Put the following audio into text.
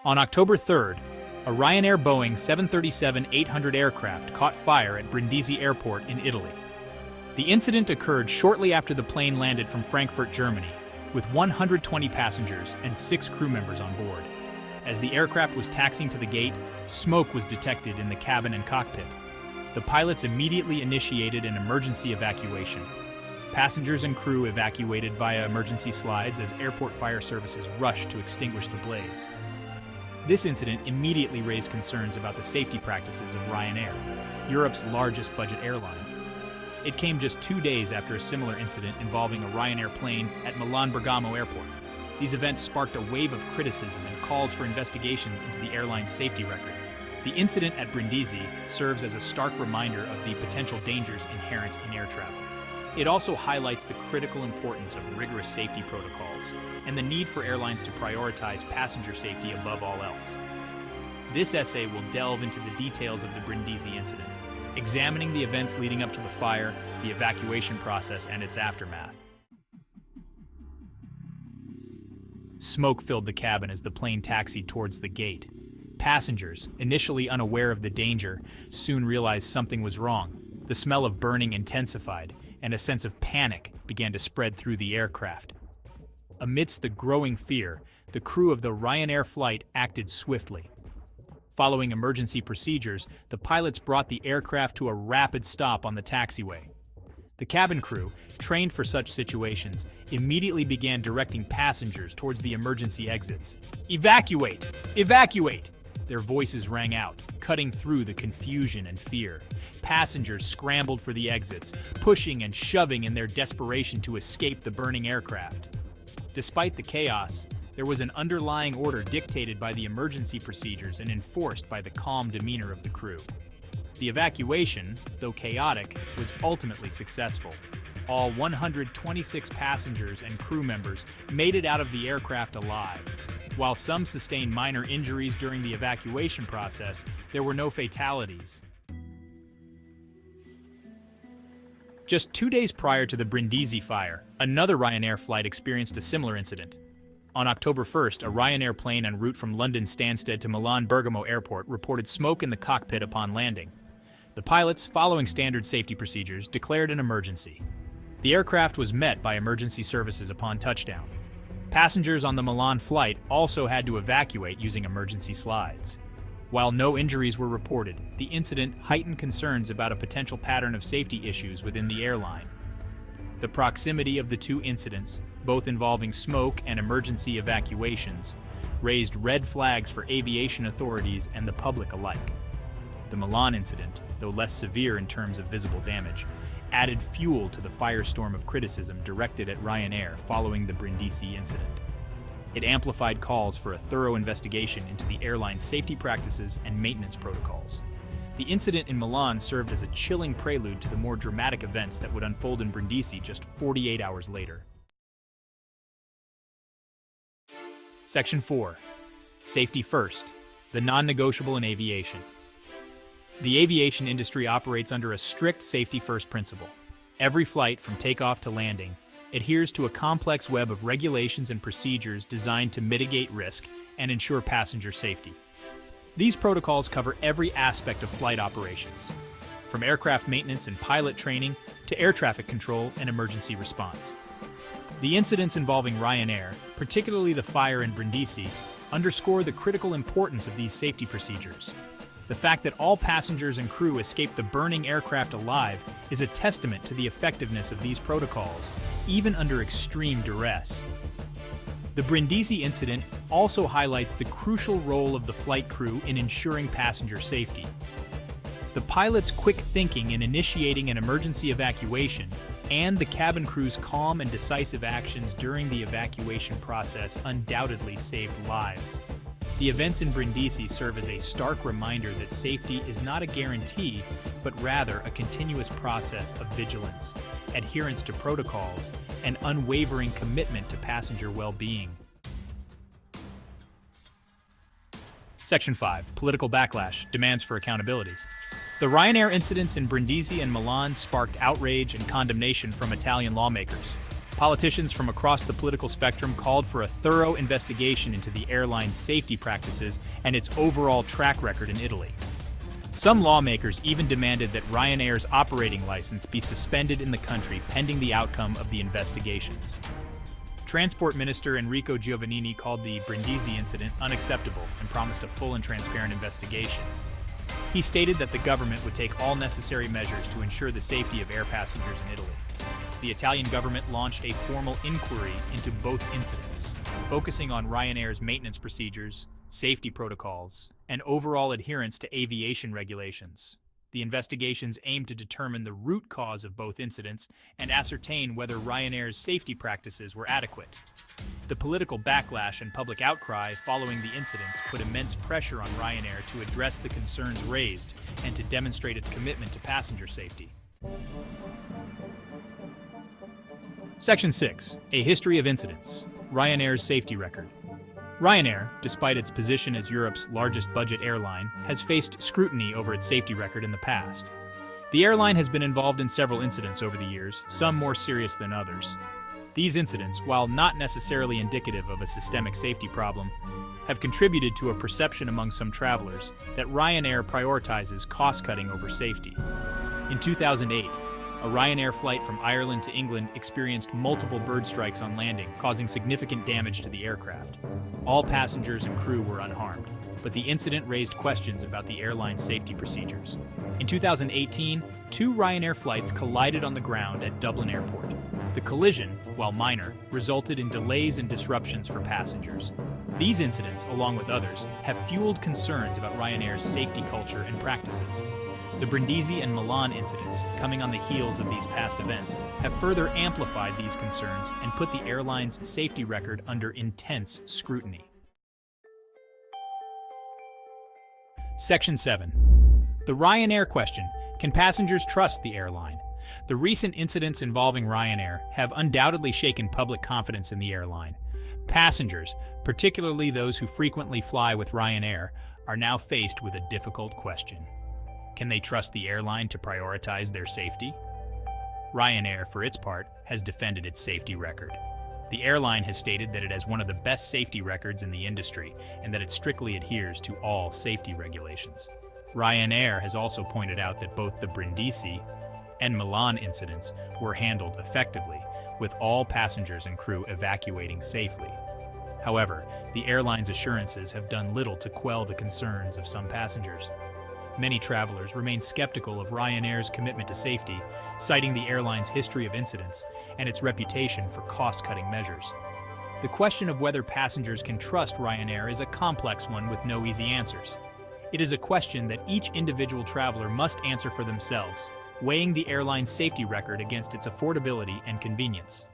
On October 3rd, a Ryanair Boeing 737-800 aircraft caught fire at Brindisi Airport in Italy. The incident occurred shortly after the plane landed from Frankfurt, Germany, with 120 passengers and 6 crew members on board. As the aircraft was taxiing to the gate, smoke was detected in the cabin and cockpit. The pilots immediately initiated an emergency evacuation. Passengers and crew evacuated via emergency slides as airport fire services rushed to extinguish the blaze. This incident immediately raised concerns about the safety practices of Ryanair, Europe's largest budget airline. It came just 2 days after a similar incident involving a Ryanair plane at Milan Bergamo Airport. These events sparked a wave of criticism and calls for investigations into the airline's safety record. The incident at Brindisi serves as a stark reminder of the potential dangers inherent in air travel. It also highlights the critical importance of rigorous safety protocols and the need for airlines to prioritize passenger safety above all else. This essay will delve into the details of the Brindisi incident, examining the events leading up to the fire, the evacuation process, and its aftermath. Smoke filled the cabin as the plane taxied towards the gate. Passengers, initially unaware of the danger, soon realized something was wrong. The smell of burning intensified, and a sense of panic began to spread through the aircraft. Amidst the growing fear, the crew of the Ryanair flight acted swiftly. Following emergency procedures, the pilots brought the aircraft to a rapid stop on the taxiway. The cabin crew, trained for such situations, immediately began directing passengers towards the emergency exits. "Evacuate! Evacuate!" Their voices rang out, cutting through the confusion and fear. Passengers scrambled for the exits, pushing and shoving in their desperation to escape the burning aircraft. Despite the chaos, there was an underlying order dictated by the emergency procedures and enforced by the calm demeanor of the crew. The evacuation, though chaotic, was ultimately successful. All 126 passengers and crew members made it out of the aircraft alive. While some sustained minor injuries during the evacuation process, there were no fatalities. Just 2 days prior to the Brindisi fire, another Ryanair flight experienced a similar incident. On October 1st, a Ryanair plane en route from London Stansted to Milan Bergamo Airport reported smoke in the cockpit upon landing. The pilots, following standard safety procedures, declared an emergency. The aircraft was met by emergency services upon touchdown. Passengers on the Milan flight also had to evacuate using emergency slides. While no injuries were reported, the incident heightened concerns about a potential pattern of safety issues within the airline. The proximity of the two incidents, both involving smoke and emergency evacuations, raised red flags for aviation authorities and the public alike. The Milan incident, though less severe in terms of visible damage, added fuel to the firestorm of criticism directed at Ryanair following the Brindisi incident. It amplified calls for a thorough investigation into the airline's safety practices and maintenance protocols. The incident in Milan served as a chilling prelude to the more dramatic events that would unfold in Brindisi just 48 hours later. Section 4. Safety First, the non-negotiable in aviation. The aviation industry operates under a strict safety-first principle. Every flight, from takeoff to landing, adheres to a complex web of regulations and procedures designed to mitigate risk and ensure passenger safety. These protocols cover every aspect of flight operations, from aircraft maintenance and pilot training to air traffic control and emergency response. The incidents involving Ryanair, particularly the fire in Brindisi, underscore the critical importance of these safety procedures. The fact that all passengers and crew escaped the burning aircraft alive is a testament to the effectiveness of these protocols, even under extreme duress. The Brindisi incident also highlights the crucial role of the flight crew in ensuring passenger safety. The pilot's quick thinking in initiating an emergency evacuation and the cabin crew's calm and decisive actions during the evacuation process undoubtedly saved lives. The events in Brindisi serve as a stark reminder that safety is not a guarantee, but rather a continuous process of vigilance, adherence to protocols, and unwavering commitment to passenger well-being. Section 5. Political backlash, demands for accountability. The Ryanair incidents in Brindisi and Milan sparked outrage and condemnation from Italian lawmakers. Politicians from across the political spectrum called for a thorough investigation into the airline's safety practices and its overall track record in Italy. Some lawmakers even demanded that Ryanair's operating license be suspended in the country pending the outcome of the investigations. Transport Minister Enrico Giovannini called the Brindisi incident unacceptable and promised a full and transparent investigation. He stated that the government would take all necessary measures to ensure the safety of air passengers in Italy. The Italian government launched a formal inquiry into both incidents, focusing on Ryanair's maintenance procedures, safety protocols, and overall adherence to aviation regulations. The investigations aim to determine the root cause of both incidents and ascertain whether Ryanair's safety practices were adequate. The political backlash and public outcry following the incidents put immense pressure on Ryanair to address the concerns raised and to demonstrate its commitment to passenger safety. Section 6. A history of incidents. Ryanair's safety record. Ryanair, despite its position as Europe's largest budget airline, has faced scrutiny over its safety record in the past. The airline has been involved in several incidents over the years, some more serious than others. These incidents, while not necessarily indicative of a systemic safety problem, have contributed to a perception among some travelers that Ryanair prioritizes cost-cutting over safety. In 2008, a Ryanair flight from Ireland to England experienced multiple bird strikes on landing, causing significant damage to the aircraft. All passengers and crew were unharmed, but the incident raised questions about the airline's safety procedures. In 2018, two Ryanair flights collided on the ground at Dublin Airport. The collision, while minor, resulted in delays and disruptions for passengers. These incidents, along with others, have fueled concerns about Ryanair's safety culture and practices. The Brindisi and Milan incidents, coming on the heels of these past events, have further amplified these concerns and put the airline's safety record under intense scrutiny. Section 7. The Ryanair question: can passengers trust the airline? The recent incidents involving Ryanair have undoubtedly shaken public confidence in the airline. Passengers, particularly those who frequently fly with Ryanair, are now faced with a difficult question. Can they trust the airline to prioritize their safety? Ryanair, for its part, has defended its safety record. The airline has stated that it has one of the best safety records in the industry and that it strictly adheres to all safety regulations. Ryanair has also pointed out that both the Brindisi and Milan incidents were handled effectively, with all passengers and crew evacuating safely. However, the airline's assurances have done little to quell the concerns of some passengers. Many travelers remain skeptical of Ryanair's commitment to safety, citing the airline's history of incidents and its reputation for cost-cutting measures. The question of whether passengers can trust Ryanair is a complex one with no easy answers. It is a question that each individual traveler must answer for themselves, weighing the airline's safety record against its affordability and convenience.